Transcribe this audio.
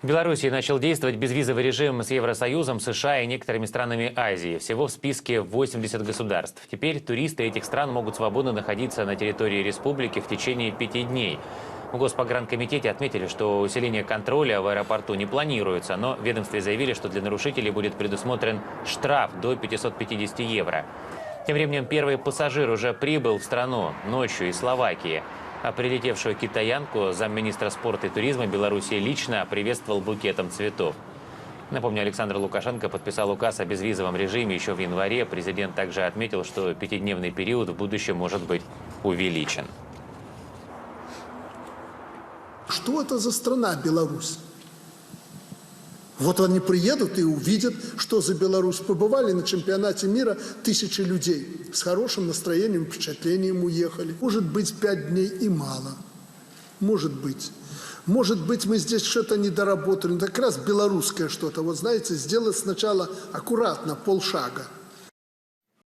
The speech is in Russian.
В Беларуси начал действовать безвизовый режим с Евросоюзом, США и некоторыми странами Азии. Всего в списке 80 государств. Теперь туристы этих стран могут свободно находиться на территории республики в течение 5 дней. В Госпогранкомитете отметили, что усиление контроля в аэропорту не планируется, но в ведомстве заявили, что для нарушителей будет предусмотрен штраф до 550 евро. Тем временем первый пассажир уже прибыл в страну ночью из Словакии. А прилетевшую китаянку замминистра спорта и туризма Беларуси лично приветствовал букетом цветов. Напомню, Александр Лукашенко подписал указ о безвизовом режиме еще в январе. Президент также отметил, что 5-дневный период в будущем может быть увеличен. Что это за страна Беларусь? Вот они приедут и увидят, что за Беларусь. Побывали на чемпионате мира тысячи людей. С хорошим настроением, впечатлением уехали. Может быть, 5 дней и мало. Может быть. Может быть, мы здесь что-то не доработали. Как раз белорусское что-то. Вот знаете, сделать сначала аккуратно, полшага.